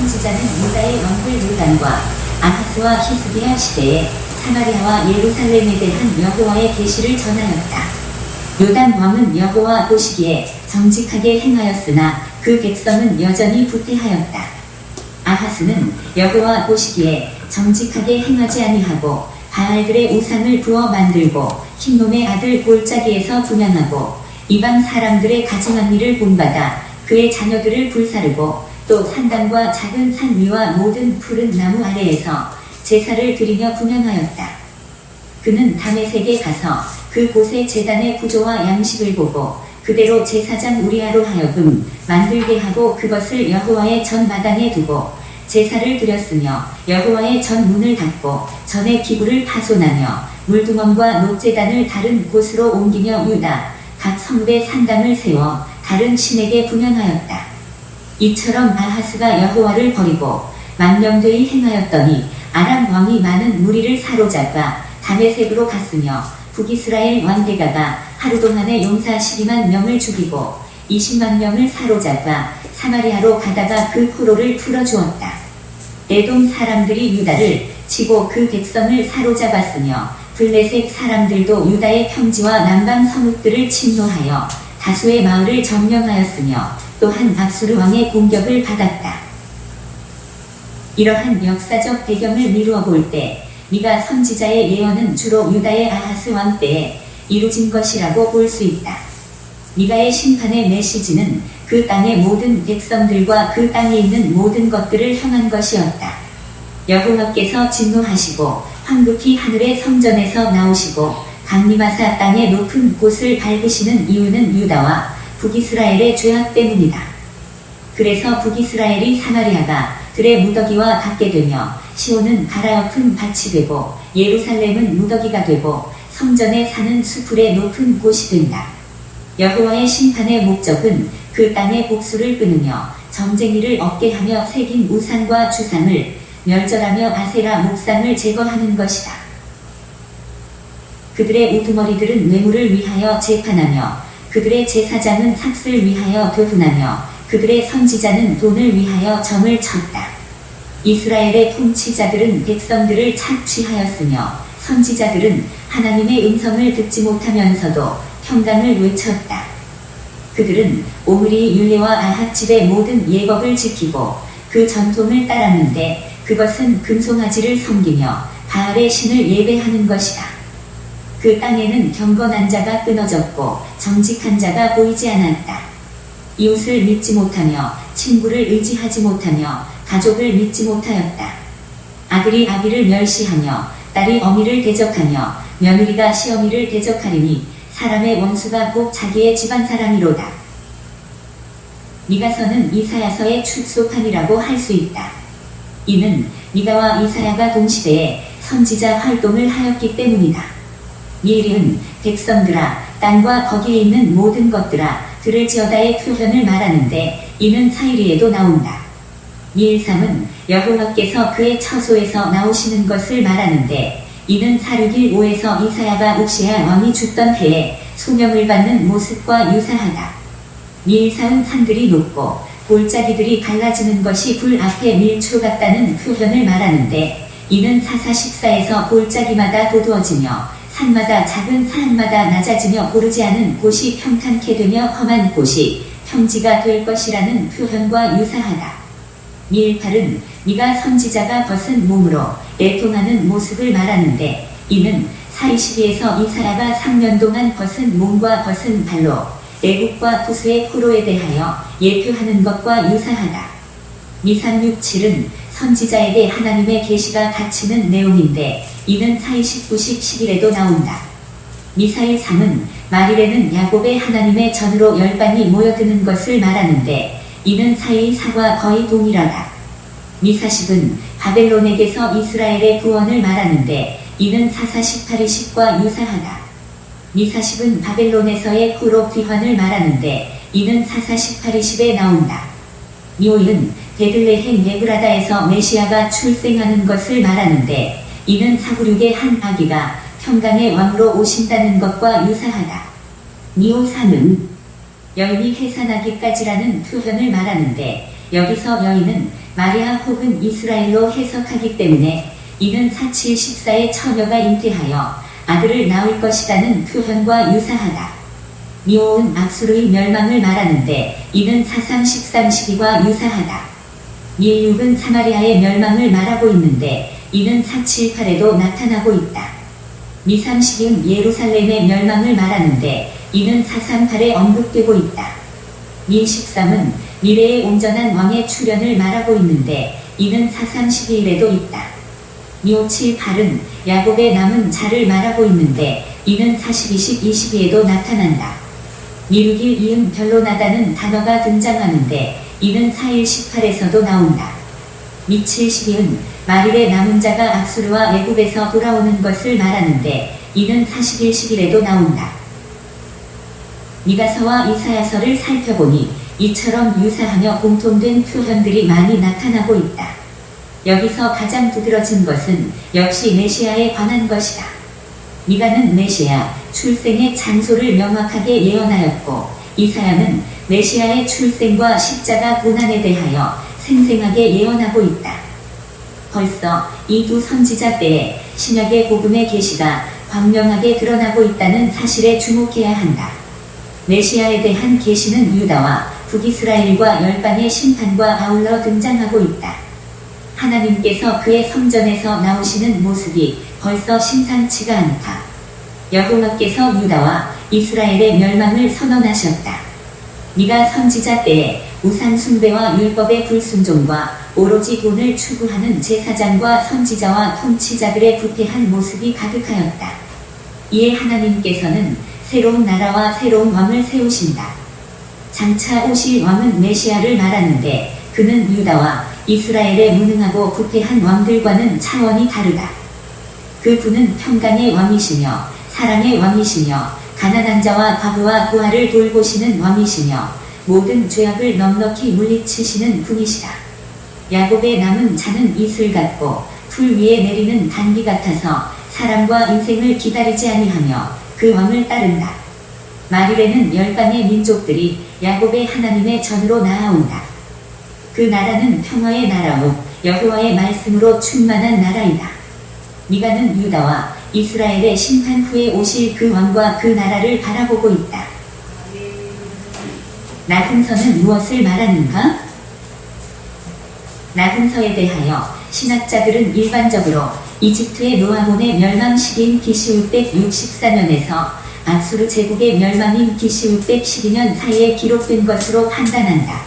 선지자는 유다의 왕들 요담과 아하스와 히스기야 시대에 사마리아와 예루살렘에 대한 여호와의 계시를 전하였다. 요담 왕은 여호와 보시기에 정직하게 행하였으나 그 백성은 여전히 부패하였다. 아하스는 여호와 보시기에 정직하게 행하지 아니하고 바알들의 우상을 부어 만들고 흰놈의 아들 골짜기에서 분양하고 이방 사람들의 가증한 일을 본받아 그의 자녀들을 불사르고 또 산당과 작은 산 위와 모든 푸른 나무 아래에서 제사를 드리며 분양하였다. 그는 다메섹에 가서 그곳의 제단의 구조와 양식을 보고 그대로 제사장 우리아로 하여금 만들게 하고 그것을 여호와의 전 마당에 두고 제사를 드렸으며 여호와의 전 문을 닫고 전의 기구를 파손하며 물두멍과 녹제단을 다른 곳으로 옮기며 유다 각 성읍에 산당을 세워 다른 신에게 분양하였다. 이처럼 아하스가 여호와를 버리고 망령되이 행하였더니 아람 왕이 많은 무리를 사로잡아 다메섹으로 갔으며 북이스라엘 왕 데가가 하루 동안에 용사 12만 명을 죽이고 20만 명을 사로잡아 사마리아로 가다가 그 포로를 풀어주었다. 에돔 사람들이 유다를 치고 그 백성을 사로잡았으며 블레셋 사람들도 유다의 평지와 남방 성읍들을 침노하여 다수의 마을을 점령하였으며 또한 압수르 왕의 공격을 받았다. 이러한 역사적 배경을 미루어 볼 때 미가 선지자의 예언은 주로 유다의 아하스 왕 때에 이루어진 것이라고 볼 수 있다. 미가의 심판의 메시지는 그 땅의 모든 백성들과 그 땅에 있는 모든 것들을 향한 것이었다. 여호와께서 진노하시고 황급히 하늘의 성전에서 나오시고 강림하사 땅의 높은 곳을 밟으시는 이유는 유다와 북이스라엘의 죄악 때문이다. 그래서 북이스라엘이 사마리아가 들의 무더기와 같게 되며 시온은 가라엎은 밭이 되고 예루살렘은 무더기가 되고 성전에 사는 수풀의 높은 곳이 된다. 여호와의 심판의 목적은 그 땅의 복수를 끊으며 점쟁이를 얻게 하며 새긴 우상과 주상을 멸절하며 아세라 목상을 제거하는 것이다. 그들의 우두머리들은 뇌물을 위하여 재판하며 그들의 제사장은 삭슬 위하여 되분하며 그들의 선지자는 돈을 위하여 점을 쳤다. 이스라엘의 통치자들은 백성들을 착취하였으며 선지자들은 하나님의 음성을 듣지 못하면서도 평강을 외쳤다. 그들은 오므리 율례와 아합 집의 모든 예법을 지키고 그 전통을 따랐는데 그것은 금송아지를 섬기며 바알의 신을 예배하는 것이다. 그 땅에는 경건한 자가 끊어졌고 정직한 자가 보이지 않았다. 이웃을 믿지 못하며 친구를 의지하지 못하며 가족을 믿지 못하였다. 아들이 아비를 멸시하며 딸이 어미를 대적하며 며느리가 시어미를 대적하리니 사람의 원수가 꼭 자기의 집안 사람이로다. 미가서는 이사야서의 축소판이라고 할 수 있다. 이는 미가와 이사야가 동시대에 선지자 활동을 하였기 때문이다. 미일은 백성들아 땅과 거기에 있는 모든 것들아 들을 지어다의 표현을 말하는데 이는 사이리에도 나온다. 미일삼은 여호와께서 그의 처소에서 나오시는 것을 말하는데 이는 사륙일 5에서 이사야가 옥시야 왕이 죽던 해에 소명을 받는 모습과 유사하다. 미일사은 산들이 높고 골짜기들이 갈라지는 것이 불 앞에 밀초 같다는 표현을 말하는데 이는 사사십사에서 골짜기마다 도두어지며 산마다 작은 산마다 낮아지며 고르지 않은 곳이 평탄케 되며 험한 곳이 평지가 될 것이라는 표현과 유사하다. 미일팔은 미가 선지자가 벗은 몸으로 애통하는 모습을 말하는데 이는 사이시비에서 이사야가 3년 동안 벗은 몸과 벗은 발로 애국과 구수의 포로에 대하여 예표하는 것과 유사하다. 미367은 선지자에게 하나님의 계시가 닫히는 내용인데 이는 사이십 90 11에도 나온다. 미사일3은 말일에는 야곱의 하나님의 전으로 열반이 모여드는 것을 말하는데 이는 사이 4과 거의 동일하다. 미사십은 바벨론에게서 이스라엘의 구원을 말하는데 이는 사사 18, 20과 유사하다. 미사십은 바벨론에서의 후로 귀환을 말하는데 이는 사사 18, 20에 나온다. 미오일은 베들레헴 예브라다에서 메시아가 출생하는 것을 말하는데 이는 사구륙의 한 아기가 평강의 왕으로 오신다는 것과 유사하다. 미오삼은 여인이 해산하기까지라는 표현을 말하는데 여기서 여인은 마리아 혹은 이스라엘로 해석하기 때문에 이는 4714의 처녀가 잉태하여 아들을 낳을 것이라는 표현과 유사하다. 미오은 악수르의 멸망을 말하는데 이는 431312과 유사하다. 밀육은 사마리아의 멸망을 말하고 있는데 이는 478에도 나타나고 있다. 미30은 예루살렘의 멸망을 말하는데 이는 438에 언급되고 있다. 미13은 미래의 온전한 왕의 출현을 말하고 있는데 이는 4311에도 있다. 미578은 야곱의 남은 자를 말하고 있는데 이는 42십22에도 나타난다. 미6일 이응 변론하다는 단어가 등장하는데 이는 4118에서도 나온다. 미70은 마릴의 남은 자가 악수르와 애굽에서 돌아오는 것을 말하는데 이는 4111에도 나온다. 미가서와 이사야서를 살펴보니 이처럼 유사하며 공통된 표현들이 많이 나타나고 있다. 여기서 가장 두드러진 것은 역시 메시아에 관한 것이다. 미가는 메시아 출생의 장소를 명확하게 예언하였고 이사야는 메시아의 출생과 십자가 고난에 대하여 생생하게 예언하고 있다. 벌써 이 두 선지자 때에 신약의 복음의 계시가 광명하게 드러나고 있다는 사실에 주목해야 한다. 메시아에 대한 계시는 유다와 북이스라엘과 열방의 심판과 아울러 등장하고 있다. 하나님께서 그의 성전에서 나오시는 모습이 벌써 심상치가 않다. 여호와께서 유다와 이스라엘의 멸망을 선언하셨다. 미가 선지자 때에 우상 숭배와 율법의 불순종과 오로지 돈을 추구하는 제사장과 선지자와 통치자들의 부패한 모습이 가득하였다. 이에 하나님께서는 새로운 나라와 새로운 왕을 세우신다. 장차 오실 왕은 메시아를 말하는데 그는 유다와 이스라엘의 무능하고 부패한 왕들과는 차원이 다르다. 그 분은 평강의 왕이시며 사랑의 왕이시며 가난한 자와 과부와 고아를 돌보시는 왕이시며 모든 죄악을 넉넉히 물리치시는 분이시다. 야곱의 남은 자는 이슬 같고 풀 위에 내리는 단비 같아서 사람과 인생을 기다리지 아니하며 그 왕을 따른다. 말일에는 열방의 민족들이 야곱의 하나님의 전으로 나아온다. 그 나라는 평화의 나라오 여호와의 말씀으로 충만한 나라이다. 미가는 유다와 이스라엘의 심판 후에 오실 그 왕과 그 나라를 바라보고 있다. 나훔서는 무엇을 말하는가? 나훔서에 대하여 신학자들은 일반적으로 이집트의 노아몬의 멸망 시기인 BC 664년에서 아수르 제국의 멸망인 BC 612년 사이에 기록된 것으로 판단한다.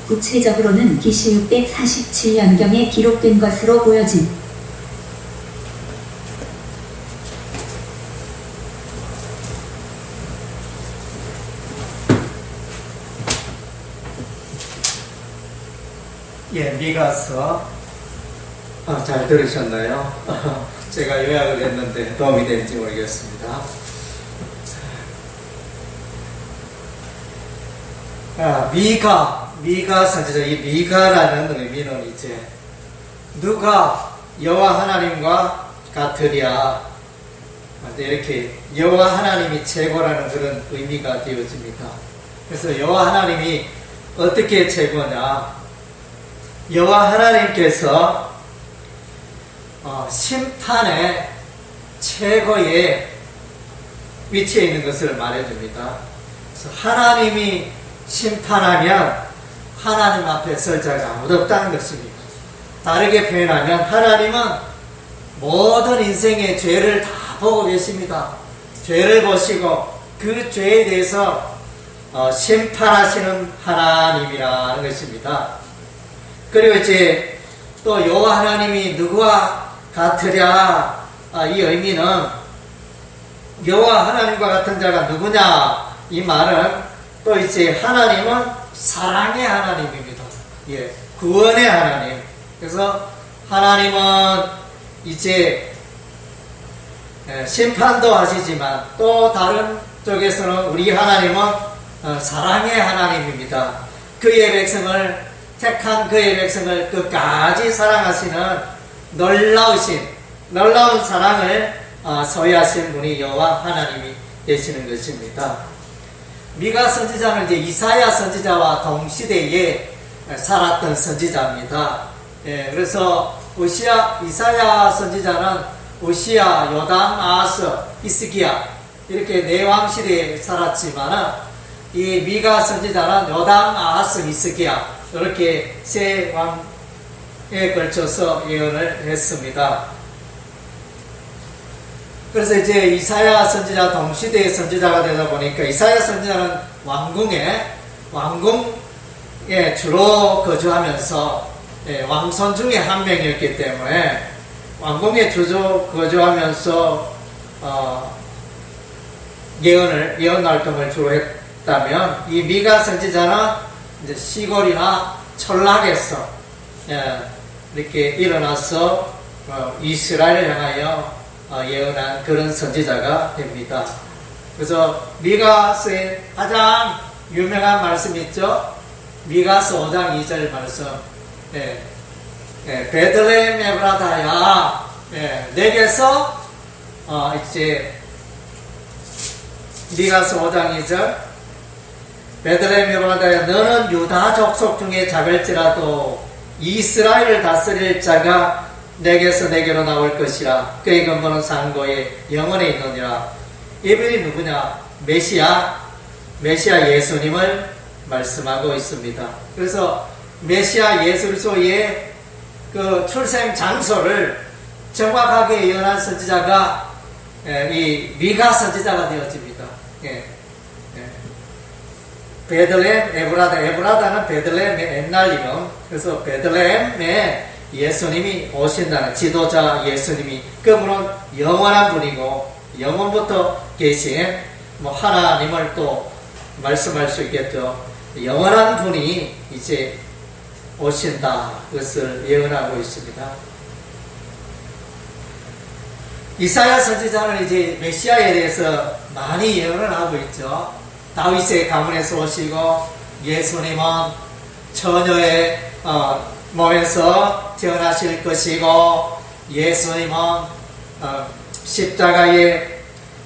구체적으로는 BC 647년경에 기록된 것으로 보여진다. 예, 미가서 잘 들으셨나요? 제가 요약을 했는데 도움이 될지 모르겠습니다. 미가 선지자, 이 미가라는 의미는 이제 누가 여호와 하나님과 같으랴, 이렇게 여호와 하나님이 최고라는 그런 의미가 되어집니다. 그래서 여호와 하나님이 어떻게 최고냐? 여호와 하나님께서 심판의 최고의 위치에 있는 것을 말해줍니다. 그래서 하나님이 심판하면 하나님 앞에 설 자가 아무도 없다는 것입니다. 다르게 표현하면 하나님은 모든 인생의 죄를 다 보고 계십니다. 죄를 보시고 그 죄에 대해서 심판하시는 하나님이라는 것입니다. 그리고 이제 또 여호와 하나님이 누구와 같으랴, 이 의미는 여호와 하나님과 같은 자가 누구냐, 이 말은 또 이제 하나님은 사랑의 하나님입니다. 예, 구원의 하나님. 그래서 하나님은 이제 심판도 하시지만 또 다른 쪽에서는 우리 하나님은 사랑의 하나님입니다. 그의 백성을, 택한 그의 백성을 끝까지 사랑하시는 놀라운 사랑을 소유하신 분이 여호와 하나님이 되시는 것입니다. 미가 선지자는 이제 이사야 선지자와 동시대에 살았던 선지자입니다. 그래서 이사야 선지자는 우시야, 요담, 아하스, 히스기야 이렇게 네 왕 시대에 살았지만은 이 미가 선지자는 요담, 아하스, 히스기야 이렇게 세 왕에 걸쳐서 예언을 했습니다. 그래서 이제 이사야 선지자 동시대의 선지자가 되다 보니까 이사야 선지자는 왕궁에 주로 거주하면서 왕손 중에 한 명이었기 때문에 왕궁에 거주하면서 예언 활동을 주로 했다면 이 미가 선지자는 이제 시골이나 천락에서 이렇게 일어나서 이스라엘을 향하여 예언한 그런 선지자가 됩니다. 그래서 미가서의 가장 유명한 말씀이 있죠. 미가서 5장 2절 말씀. 베들레헴 에브라다야, 내게서 이제 미가서 5장 2절. 베들레헴 에브라다야, 너는 유다 족속 중에 작을지라도 이스라엘을 다스릴 자가 내게서 내게로 나올 것이라. 그의 근본은 상고에 영원에 있느니라. 이분이 누구냐? 메시아 예수님을 말씀하고 있습니다. 그래서 메시아 예수 그리스도의 그 출생 장소를 정확하게 예언한 선지자가 이 미가 선지자가 되어집니다. 베들레헴 에브라다는 베들레헴의 옛날 이름. 그래서 베들레헴에 예수님이 오신다는 지도자 예수님이 그분은 영원한 분이고 영원부터 계신 하나님을 또 말씀할 수 있겠죠. 영원한 분이 이제 오신다. 그것을 예언하고 있습니다. 이사야 선지자는 이제 메시아에 대해서 많이 예언을 하고 있죠. 다윗의 가문에서 오시고 예수님은 처녀의 몸에서 태어나실 것이고 예수님은 십자가에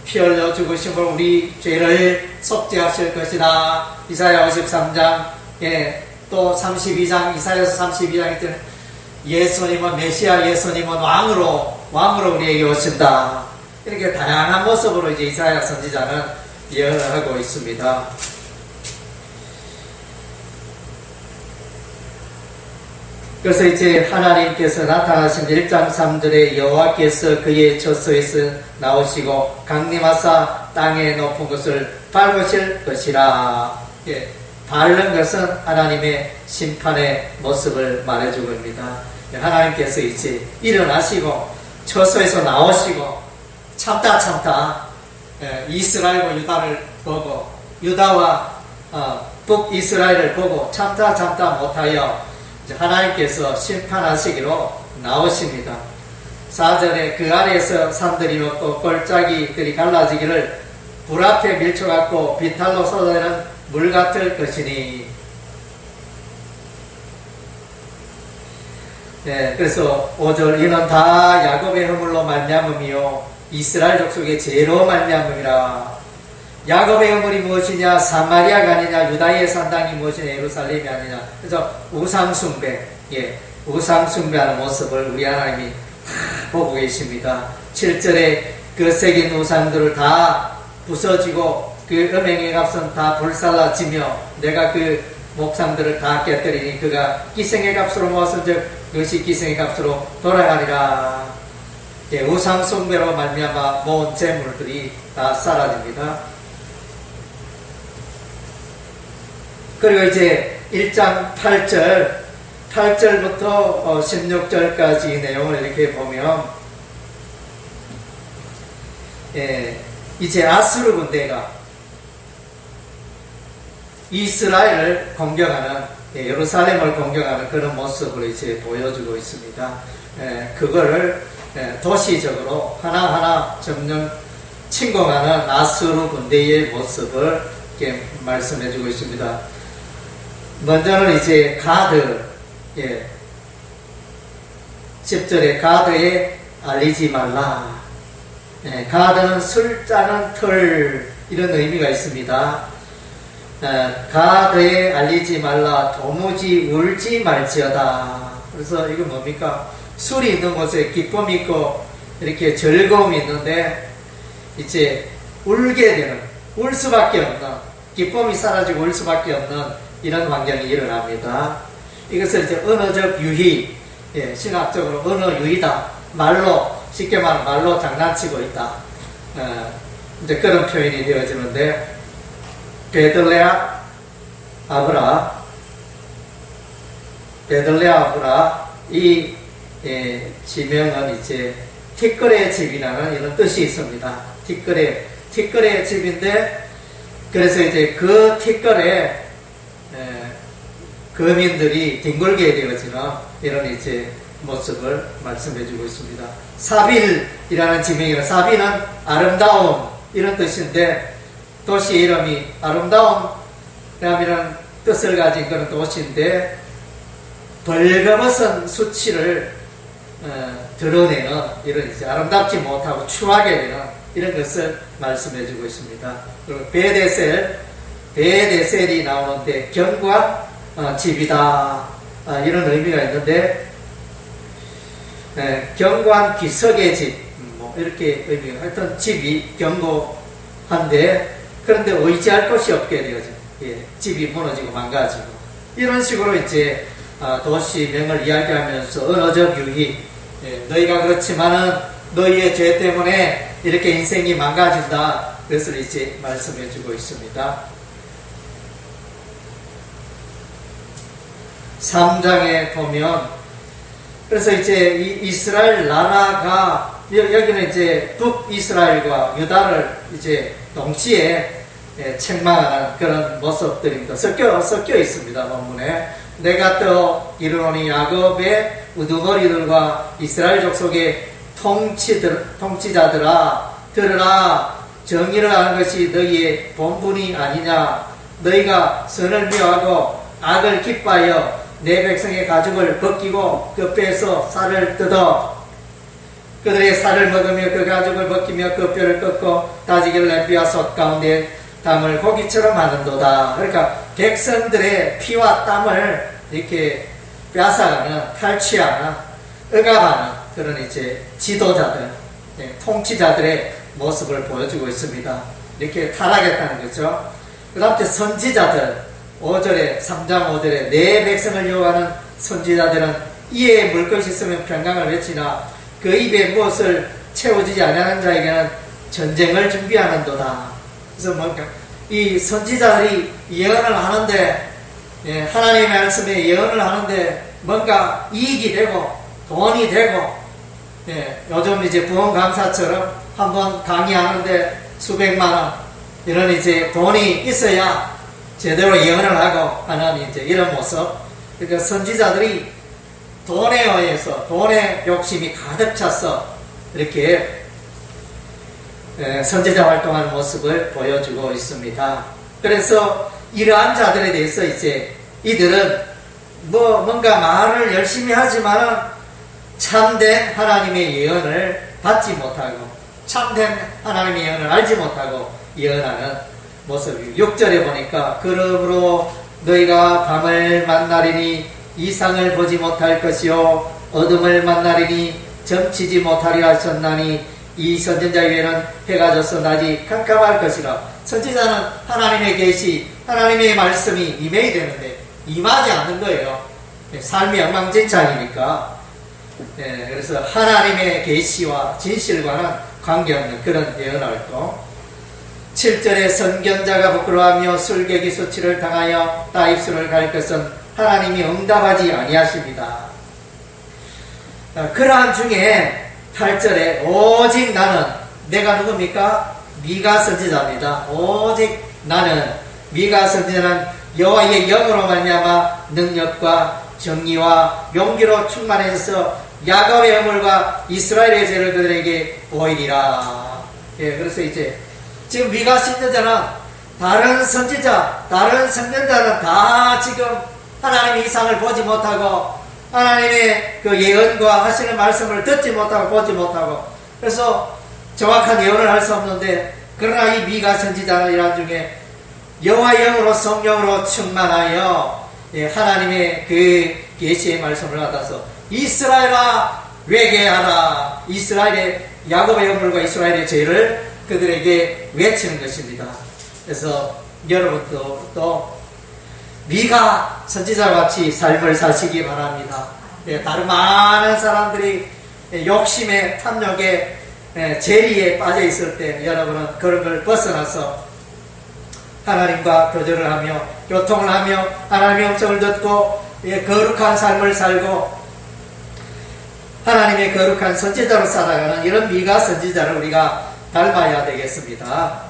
피 흘려 죽으심으로 우리 죄를 속죄하실 것이다. 이사야 53장에 또 32장 이사야서 32장에 때는 예수님은 메시아 예수님은 왕으로 우리에게 오신다. 이렇게 다양한 모습으로 이제 이사야 선지자는 예언을 하고 있습니다. 그래서 이제 하나님께서 나타나신 1장 3절에 여호와께서 그의 처소에서 나오시고 강림하사 땅의 높은 곳을 밟으실 것이라. 밟는 것은 하나님의 심판의 모습을 말해주고 있습니다. 하나님께서 이제 일어나시고 처소에서 나오시고 참다 이스라엘과 유다를 보고 유다와 북이스라엘을 보고 참다 못하여 하나님께서 심판하시기로 나오십니다. 4절에 그 아래에서 산들이 녹고 골짜기들이 갈라지기를 불 앞에 밀쳐갖고 비탈로 쏟아내는 물 같을 것이니. 그래서 5절 이는 다 야곱의 허물로 말미암음이요 이스라엘 족속의 죄로 말미암음이라. 야곱의 허물이 무엇이냐? 사마리아가 아니냐? 유다의 산당이 무엇이냐? 예루살렘이 아니냐? 그래서 우상숭배, 우상숭배하는 모습을 우리 하나님이 보고 계십니다. 7절에 그 새긴 우상들을 다 부서지고 그 음행의 값은 다 불살라지며 내가 그 목상들을 다 깨뜨리니 그가 기생의 값으로 모았은즉 그것이 기생의 값으로 돌아가리라. 우상숭배로 말미암아 모은 재물들이 다 사라집니다. 그리고 이제 1장 8절부터 16절까지 내용을 이렇게 보면 이제 아수르 군대가 이스라엘을 공격하는 예루살렘을 공격하는 그런 모습을 이제 보여주고 있습니다. 그거를 도시적으로 하나하나 점령 침공하는 아수르 군대의 모습을 이렇게 말씀해주고 있습니다. 먼저는 이제 가드, 10절에 가드에 알리지 말라. 가드는 술 짜는 틀, 이런 의미가 있습니다. 가더에 알리지 말라 도무지 울지 말지어다. 그래서 이거 뭡니까? 술이 있는 곳에 기쁨이 있고 이렇게 즐거움이 있는데 이제 울게 되는, 울 수밖에 없는, 기쁨이 사라지고 울 수밖에 없는 이런 환경이 일어납니다. 이것을 이제 언어적 유희, 신학적으로 언어 유희다. 말로, 쉽게 말하면 말로 장난치고 있다. 이제 그런 표현이 되어지는데, 베들레아 아브라, 이 지명은 이제 티끌의 집이라는 이런 뜻이 있습니다. 티끌의 집인데, 그래서 이제 그 티끌에 거민들이 뒹굴게 되어지는 이런 이제 모습을 말씀해주고 있습니다. 사빌이라는 지명이라, 사빌은 아름다움 이런 뜻인데, 도시 이름이 아름다움이라는 뜻을 가진 그런 도시인데, 벌거벗은 수치를 드러내는 이런 이제 아름답지 못하고 추하게 되는 이런 것을 말씀해주고 있습니다. 그리고 베데셀이 나오는데 견고한 집이다, 이런 의미가 있는데, 견고한 기석의 집, 뭐 이렇게 의미가, 하여튼 집이 견고한데 그런데 의지할 곳이 없게 되어져. 집이 무너지고 망가지고 이런 식으로 이제 도시명을 이야기하면서 언어적 유희, 너희가 그렇지만은 너희의 죄 때문에 이렇게 인생이 망가진다, 그것을 이제 말씀해주고 있습니다. 3장에 보면, 그래서 이제 이스라엘 나라가, 여기는 이제 북이스라엘과 유다를 이제 동시에 책망하는 그런 모습들입니다. 섞여 있습니다, 본문에. 내가 또 이르노니 야곱의 우두머리들과 이스라엘 족속의 통치자들아, 들으라. 정의를 하는 것이 너희의 본분이 아니냐. 너희가 선을 미워하고 악을 기뻐하여 내 백성의 가죽을 벗기고 그 뼈에서 살을 뜯어 그들의 살을 먹으며 그 가죽을 벗기며 그 뼈를 꺾고 다지기를 냄비와 솥 가운데 담을 고기처럼 하는도다. 그러니까 백성들의 피와 땀을 이렇게 뺏어가는, 탈취하는, 억압하는 그런 이제 지도자들, 통치자들의 모습을 보여주고 있습니다. 이렇게 타락했다는 거죠. 그 다음 선지자들, 5절에, 3장 5절에 내 백성을 여호와는 선지자들은 이에 물 것이 있으면 평강을 외치나 그 입에 무엇을 채워지지 아니하는 자에게는 전쟁을 준비하는도다. 그래서 뭔가 이 선지자들이 예언을 하는데, 하나님의 말씀에 예언을 하는데 뭔가 이익이 되고 돈이 되고, 요즘 이제 부흥강사처럼 한번 강의하는데 수백만 원 이런 이제 돈이 있어야 제대로 예언을 하고 하는 이제 이런 모습. 그러니까 선지자들이 돈에 의해서, 돈의 욕심이 가득 차서 이렇게 선지자 활동하는 모습을 보여주고 있습니다. 그래서 이러한 자들에 대해서 이제 이들은 뭔가 말을 열심히 하지만 참된 하나님의 예언을 받지 못하고 참된 하나님의 예언을 알지 못하고 예언하는 모습이 6절에 보니까 그러므로 너희가 밤을 만나리니 이상을 보지 못할 것이요 어둠을 만나리니 점치지 못하리라 하셨나니 이 선지자 위에는 해가 져서 낮이 캄캄할 것이라. 선지자는 하나님의 계시, 하나님의 말씀이 임해야 되는데 임하지 않는 거예요. 삶이 엉망진창이니까. 그래서 하나님의 계시와 진실과는 관계없는 그런 예언 활동. 7절에 선견자가 부끄러워하며 술객이 수치를 당하여 따입술을 갈 것은 하나님이 응답하지 아니하십니다. 그러한 중에 8절에 오직 나는, 내가 누굽니까? 미가 선지자입니다. 오직 나는, 미가 선지자는 여호와의 영으로 말미암아 능력과 정의와 용기로 충만해서 야곱의 허물과 이스라엘의 죄를 그들에게 보이리라. 그래서 이제 지금 미가 선지자는 다른 선지자, 다른 선견자는 다 지금 하나님의 이상을 보지 못하고 하나님의 그 예언과 하시는 말씀을 듣지 못하고 보지 못하고, 그래서 정확한 예언을 할 수 없는데, 그러나 이 미가 선지자는 이러한 중에 여호와의 영으로 성령으로 충만하여 하나님의 그 계시의 말씀을 받아서 이스라엘아 회개하라. 이스라엘의 야곱의 허물과 이스라엘의 죄를 그들에게 외치는 것입니다. 그래서 여러분도 또 미가 선지자같이 삶을 사시기 바랍니다. 다른 많은 사람들이 욕심에 탐욕에 재리에 빠져 있을 때 여러분은 그런 걸 벗어나서 하나님과 교제를 하며 교통을 하며 하나님의 음성을 듣고 거룩한 삶을 살고 하나님의 거룩한 선지자로 살아가는 이런 미가 선지자를 우리가 닮아야 되겠습니다.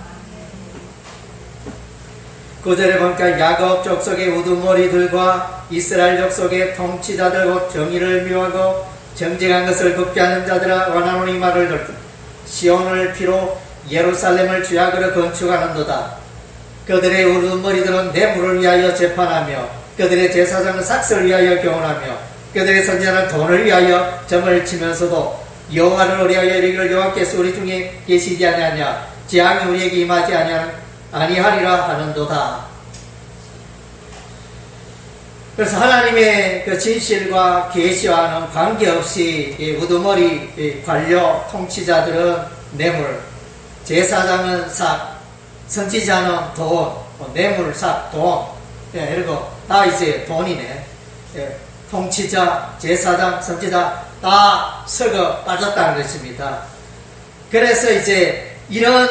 9절에 보니까 야곱 족속의 우두머리들과 이스라엘 족속의 통치자들 곧 정의를 미워하고 정직한 것을 굽게 하는 자들아 원하노니 말을 듣고 시온을 피로 예루살렘을 죄악으로 건축하는도다. 그들의 우두머리들은 뇌물을 위하여 재판하며 그들의 제사장은 삭슬을 위하여 교훈하며 그들의 선지자는 돈을 위하여 점을 치면서도 여호와를 의뢰하여 이르기를 여호와께서 우리 중에 계시지 아니하냐 재앙이 우리에게 임하지 아니하리라 하는도다. 그래서 하나님의 그 진실과 계시와는 관계없이 우두머리 관료 통치자들은 뇌물, 제사장은 삭, 선지자는 돈, 뇌물, 삭, 돈, 이러고 다 이제 돈이네. 통치자, 제사장, 선지자 다 썩어 빠졌다는 것입니다. 그래서 이제 이런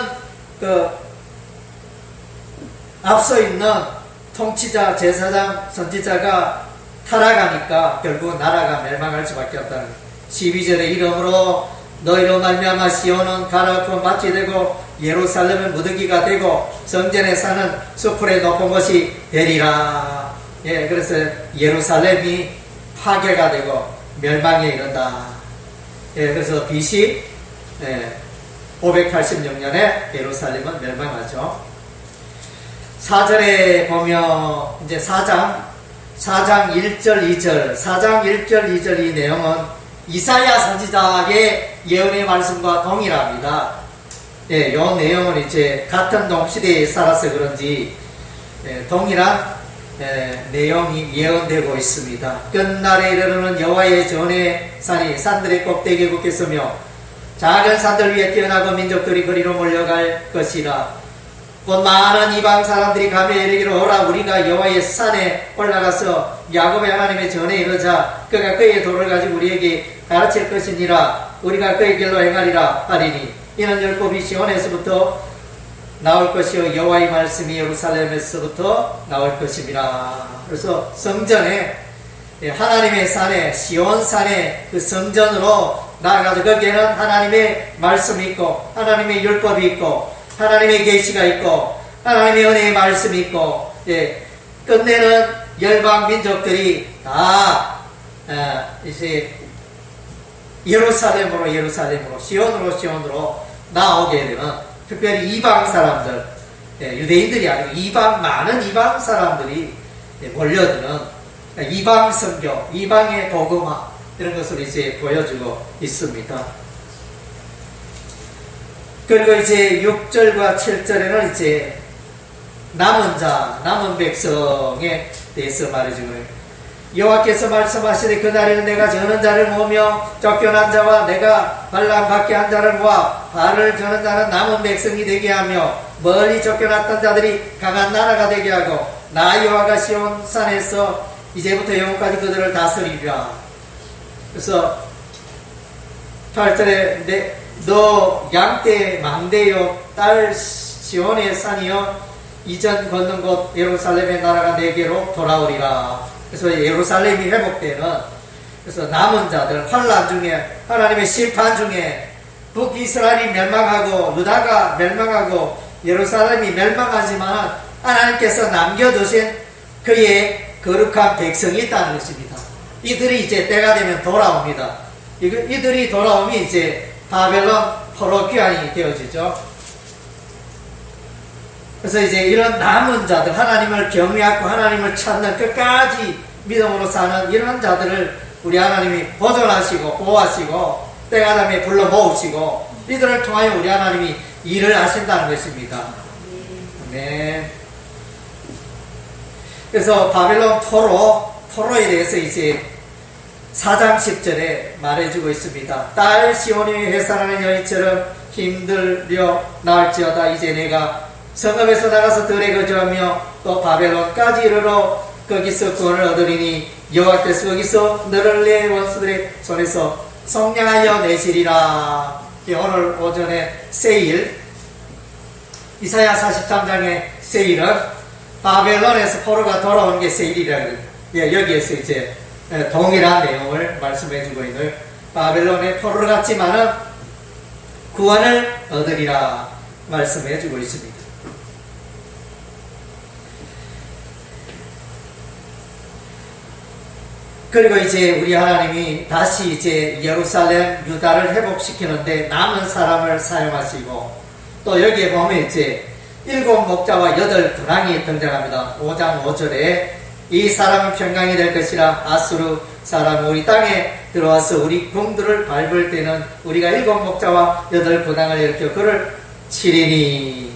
앞서 있는 통치자, 제사장, 선지자가 타락하니까 결국 나라가 멸망할 수밖에 없다는 12절의 이름으로 너희로 말미암아 시온은 가라앉고 밭이 되고 예루살렘은 무더기가 되고 성전에 사는 수풀의 높은 곳이 되리라. 그래서 예루살렘이 파괴가 되고 멸망에 이른다. 그래서 BC 586년에 예루살렘은 멸망하죠. 4절에 보면 이제 4장 1절 2절 4장 1절 2절 이 내용은 이사야 선지자의 예언의 말씀과 동일합니다. 이 내용은 이제 같은 동시대에 살아서 그런지 동일한 내용이 예언되고 있습니다. 끝날에 이르러는 여호와의 전의 산이 산들의 꼭대기에 굳겠으며 작은 산들 위에 뛰어나고 민족들이 그리로 몰려갈 것이라. 곧 많은 이방 사람들이 가며 이르기를 오라 우리가 여호와의 산에 올라가서 야곱의 하나님의 전에 이르자 그가 그의 도를 가지고 우리에게 가르칠 것이니라. 우리가 그의 길로 행하리라 하리니 이는 율법이 시온에서부터 나올 것이요 여호와의 말씀이 예루살렘에서부터 나올 것입니다. 그래서 성전에 하나님의 산에 시온 산에 그 성전으로 나아가서 거기에는 하나님의 말씀이 있고 하나님의 율법이 있고 하나님의 계시가 있고 하나님의 은혜의 말씀이 있고 끝내는 열방 민족들이 다 이제 예루살렘으로 시온으로 나오게 되는 특별히 이방 사람들, 유대인들이 아니고 많은 이방 사람들이 몰려드는 이방 선교, 이방의 복음화 이런 것을 이제 보여주고 있습니다. 그리고 이제 6절과 7절에는 이제 남은 백성에 대해서 말해주고요. 여호와께서 말씀하시되 그날에는 내가 저는 자를 모으며 쫓겨난 자와 내가 반란 받게 한 자를 모아 발을 저는 자는 남은 백성이 되게 하며 멀리 쫓겨났던 자들이 강한 나라가 되게 하고 나 여호와가 시온산에서 이제부터 영원까지 그들을 다스리리라. 그래서 8절에 너 양떼 망대요 딸 시온의 산이여 이전 걷는 곳 예루살렘의 나라가 내게로 돌아오리라. 그래서 예루살렘이 회복되는 그래서 남은 자들 환난 중에 하나님의 심판 중에 북이스라엘이 멸망하고 유다가 멸망하고 예루살렘이 멸망하지만 하나님께서 남겨두신 그의 거룩한 백성이 있다는 것입니다. 이들이 이제 때가 되면 돌아옵니다. 이들이 돌아오면 이제 바벨론 포로 귀환이 되어지죠. 그래서 이제 이런 남은 자들, 하나님을 경외하고 하나님을 찾는 끝까지 믿음으로 사는 이런 자들을 우리 하나님이 보존하시고 보호하시고 때가 되면 불러 모으시고 이들을 통하여 우리 하나님이 일을 하신다는 것입니다. 아멘. 그래서 바벨론 포로에 대해서 이제 4장 10절에 말해주고 있습니다. 딸 시온이 회사하는 여인처럼 힘들려 나을지어다. 이제 내가 성읍에서 나가서 들에 거주하며 또 바벨론까지 이르러 거기서 구원을 얻으리니 여호와께서 거기서 너를 내 원수들의 손에서 속량하여 내시리라. 오늘 오전에 세일, 이사야 43장의 세일은 바벨론에서 포로가 돌아오는 게 세일이라고 합니다. 여기에서 이제 동일한 내용을 말씀해주고 있는, 바벨론의 포로를 갔지만은 구원을 얻으리라 말씀해주고 있습니다. 그리고 이제 우리 하나님이 다시 이제 예루살렘, 유다를 회복시키는데 남은 사람을 사용하시고, 또 여기에 보면 이제 7 목자와 8 군왕이 등장합니다. 5장 5절에 이 사람은 평강이 될 것이라. 아수르 사람은 우리 땅에 들어와서 우리 궁들을 밟을 때는 우리가 7 목자와 8 군왕을 일으켜 그를 치리니.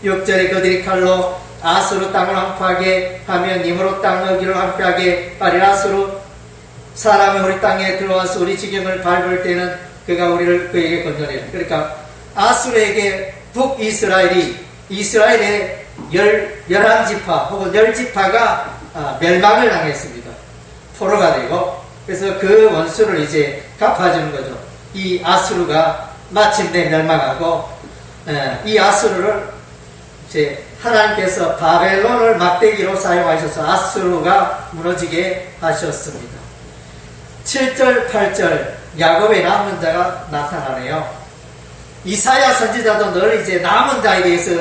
6절에 그들이 칼로 아수르 땅을 황폐하게 하며 니므롯 땅 어기를 황폐하게 하리라. 아수르 사람이 우리 땅에 들어와서 우리 지경을 밟을 때는 그가 우리를 그에게 건져내리. 그러니까 아수르에게 북이스라엘이, 이스라엘의 11지파 혹은 10지파가 멸망을 당했습니다. 포로가 되고, 그래서 그 원수를 이제 갚아주는 거죠. 이 아수르가 마침내 멸망하고, 이 아수르를 이제 하나님께서 바벨론을 막대기로 사용하셔서 아수르가 무너지게 하셨습니다. 7절, 8절 야곱의 남은 자가 나타나네요. 이사야 선지자도 늘 이제 남은 자에 대해서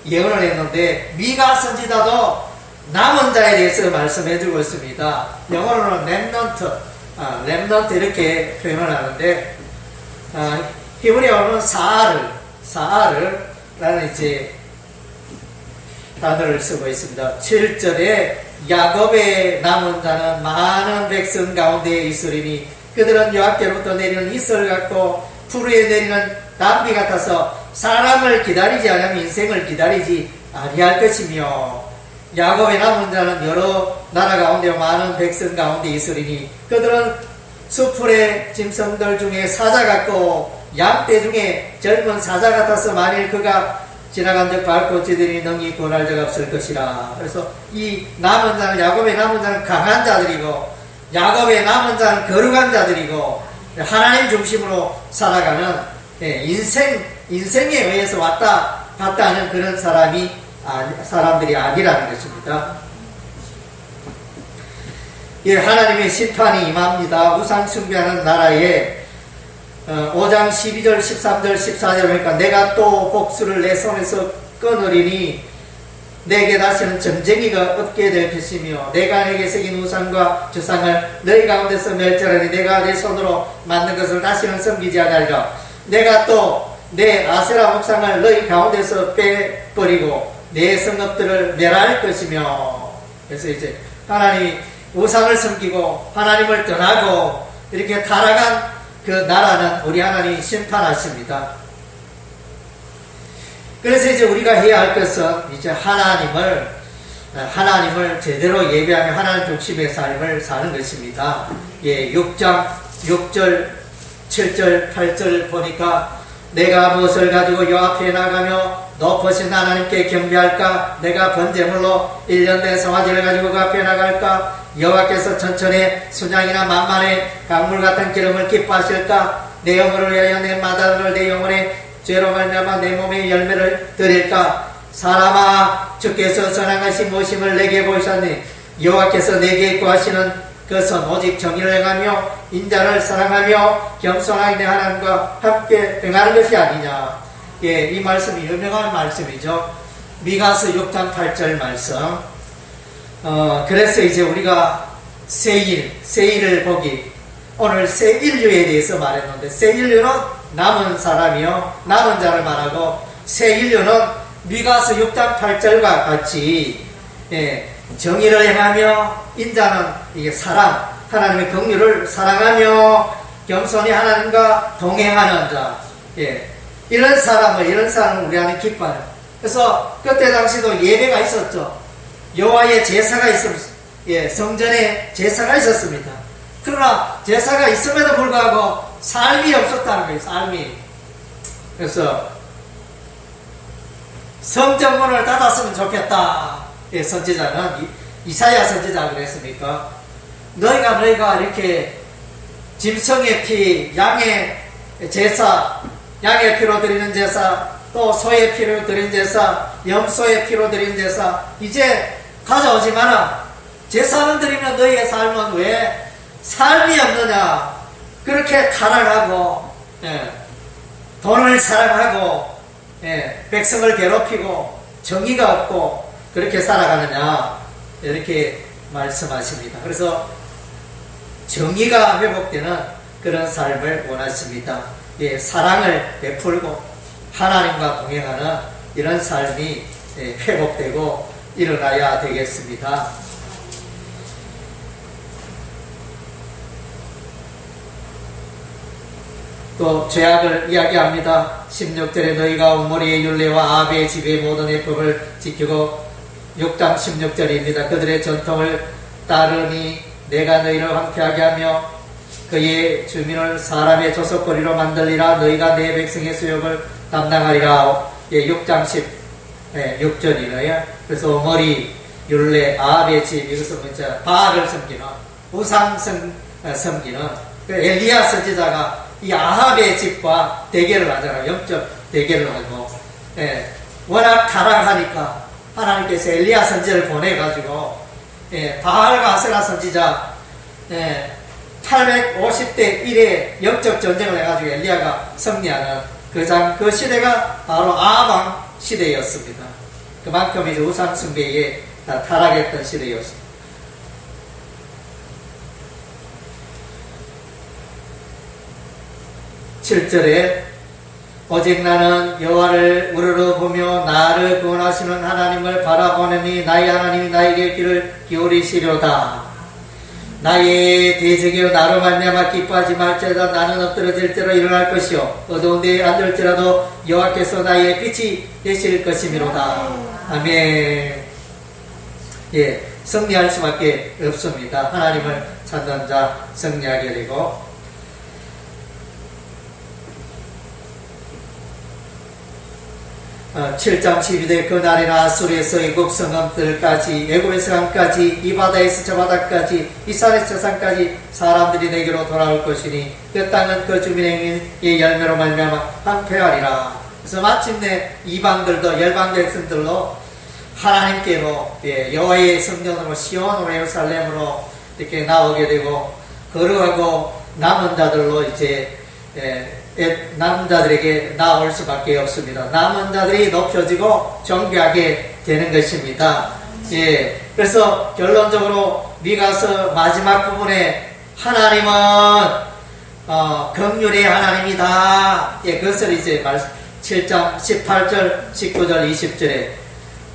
예언을 했는데, 미가 선지자도 남은 자에 대해서 말씀해주고 있습니다. 영어로는 렘넌트 이렇게 표현을 하는데, 히브리어로는 사아르라는 이제 단어를 쓰고 있습니다. 7절에 야곱의 남은 자는 많은 백성 가운데 있으리니 그들은 여호와께로부터 내리는 이슬 같고 푸르에 내리는 담비 같아서 사람을 기다리지 않으면 인생을 기다리지 아니할 것이며, 야곱의 남은 자는 여러 나라 가운데 많은 백성 가운데 있으리니 그들은 수풀의 짐승들 중에 사자 같고 양떼 중에 젊은 사자 같아서 만일 그가 지나간 적 밟고 저들이 능히 구원할 적 없을 것이라. 그래서 이 남은 자는, 야곱의 남은 자는 강한 자들이고, 야곱의 남은 자는 거룩한 자들이고, 하나님 중심으로 살아가는 인생에 의해서 왔다 갔다 하는 그런 사람들이 아니라는 것입니다. 하나님의 심판이 임합니다. 우상 숭배하는 나라에 5장 12절 13절 14절 보니까 내가 또 복수를 내 손에서 끊으리니 내게 다시는 점쟁이가 없게 될 것이며, 내가 내게 새긴 우상과 주상을 너희 가운데서 멸절하니 내가 내 손으로 만든 것을 다시는 섬기지 않으리라. 내가 또 내 아세라 목상을 너희 가운데서 빼버리고 내 성읍들을 멸할 것이며. 그래서 이제 하나님이 우상을 섬기고 하나님을 떠나고 이렇게 타락한 그 나라는 우리 하나님이 심판하십니다. 그래서 이제 우리가 해야 할 것은 이제 하나님을 제대로 예배하며 하나님 중심의 삶을 사는 것입니다. 6장 6절 7절 8절 보니까 내가 무엇을 가지고 여 앞에 나가며 높으신 하나님께 경배할까? 내가 번제물로 1년 된 송아지를 가지고 그 앞에 나갈까? 여호와께서 천천의 순양이나 만만의 강물 같은 기름을 기뻐하실까? 내 영혼을 위하여 내 마다를 내 영혼의 죄로 말미암아 내 몸의 열매를 드릴까? 사람아, 주께서 선한 것이 무엇임을 내게 보이셨니? 여호와께서 내게 구하시는 그것은 오직 정의를 행하며 인자를 사랑하며 겸손하게 내 하나님과 함께 행하는 것이 아니냐. 이 말씀이 유명한 말씀이죠. 미가서 6장 8절 말씀. 그래서 이제 우리가 세일을 보기, 오늘 새 인류에 대해서 말했는데, 새 인류는 남은 사람이요, 남은 자를 말하고, 새 인류는 미가서 6장 8절과 같이 정의를 행하며 인자는 이게 사랑, 하나님의 긍휼을 사랑하며 겸손히 하나님과 동행하는 자, 이런 사람을 우리 안에 기뻐해요. 그래서 그때 당시도 예배가 있었죠. 여호와의 제사가 성전에 제사가 있었습니다. 그러나 제사가 있음에도 불구하고 삶이 없었다는 거예요. 삶이. 그래서 성전문을 닫았으면 좋겠다. 선지자는 이사야 선지자가 그랬습니까? 너희가 이렇게 짐승의 피, 양의 제사, 양의 피로 드리는 제사, 또 소의 피로 드린 제사, 염소의 피로 드린 제사 이제 가져오지 마라. 제사는 드리면 너희의 삶은 왜 삶이 없느냐. 그렇게 타락하고 돈을 사랑하고 백성을 괴롭히고 정의가 없고 그렇게 살아가느냐 이렇게 말씀하십니다. 그래서 정의가 회복되는 그런 삶을 원하십니다. 사랑을 베풀고 하나님과 동행하는 이런 삶이 회복되고 일어나야 되겠습니다. 또 죄악을 이야기합니다. 16절에 너희가 온머리의 율례와 아베의 집의 모든 예법을 지키고 6장 16절입니다. 그들의 전통을 따르니 내가 너희를 황폐하게 하며 그의 주민을 사람의 조속거리로 만들리라. 너희가 내 백성의 수욕을 담당하리라. 6장 16절이네요. 그래서 온머리 율례 아베의 집 이것은 이제 바알을 섬기는 우상 섬기는 엘리야 선지자가 이 아합의 집과 대결을 하잖아요. 영적 대결을 하고 워낙 타락하니까 하나님께서 엘리야 선지자를 보내가지고 바알과 아세라 선지자 850대 1의 영적 전쟁을 해가지고 엘리야가 승리하는 그 시대가 바로 아합 시대였습니다. 그만큼 이제 우상 숭배에 타락했던 시대였습니다. 7절에 오직 나는 여호와를 우러러보며 나를 구원하시는 하나님을 바라보느니 나의 하나님이 나에게 귀를 기울이시려다. 나의 대적이여 나로 말미암아 기뻐하지 말지어다. 나는 엎드러질지라 일어날 것이요 어두운 데에 앉을지라도 여호와께서 나의 빛이 되실 것이미로다. 아멘. 승리할 수밖에 없습니다. 하나님을 찾는 자 승리하게 되고 7장 12절 그날에나 아수르에서 애굽 성읍들까지 애굽의 성까지 이 바다에서 저 바다까지 이 산에서 저 산까지 사람들이 내게로 돌아올 것이니 그 땅은 그 주민의 열매로 말미암아 황폐하리라. 그래서 마침내 이방들도 열방 백성들로 하나님께로 여호와의 성전으로 시온으로 예루살렘으로 이렇게 나오게 되고 거룩하고 남은 자들로 이제 남은 자들에게 나올 수밖에 없습니다. 남은 자들이 높여지고 존귀하게 되는 것입니다. 그래서 결론적으로 미가서 마지막 부분에 하나님은 긍휼의 하나님이다. 그것을 이제 7장 18절, 19절, 20절에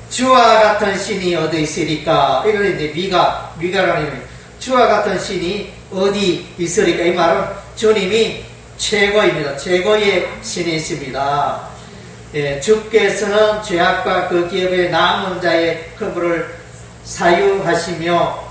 주와 같은 신이 어디 있으리까? 이걸 이제 미가라는 주와 같은 신이 어디 있으리까? 이 말은 주님이 최고입니다. 최고의 신이십니다. 주께서는 죄악과 그 기업의 남은 자의 허물을 사유하시며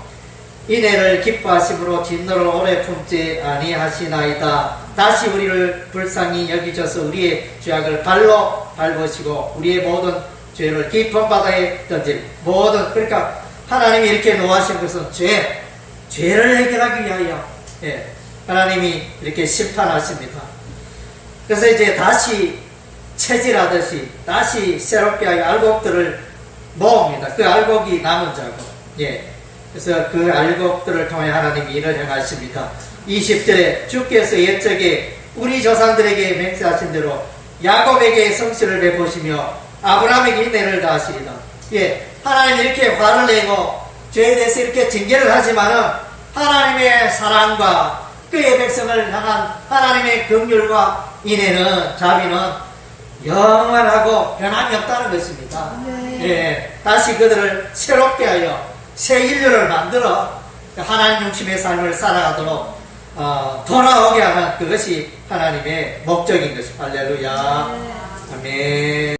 인애를 기뻐하심으로 진노를 오래 품지 아니하시나이다. 다시 우리를 불쌍히 여기셔서 우리의 죄악을 발로 밟으시고 우리의 모든 죄를 깊은 바다에 던질 그러니까 하나님이 이렇게 노하신 것은 죄를 해결하기 위하여 하나님이 이렇게 심판하십니다. 그래서 이제 다시 체질하듯이 다시 새롭게 알곡들을 모읍니다. 그 알곡이 남은 자고 그래서 그 알곡들을 통해 하나님이 일을 행하십니다. 20절에 주께서 옛적에 우리 조상들에게 맹세하신 대로 야곱에게 성실을 베푸시며 아브라함에게 인애를 다하시리다. 하나님이 이렇게 화를 내고 죄에 대해서 이렇게 징계를 하지만은 하나님의 사랑과 그의 백성을 향한 하나님의 긍휼과 인애는 자비는 영원하고 변함이 없다는 것입니다. 다시 그들을 새롭게 하여 새 인류를 만들어 하나님 중심의 삶을 살아가도록 돌아오게 하는 그것이 하나님의 목적인 것입니다. 할렐루야. 아멘.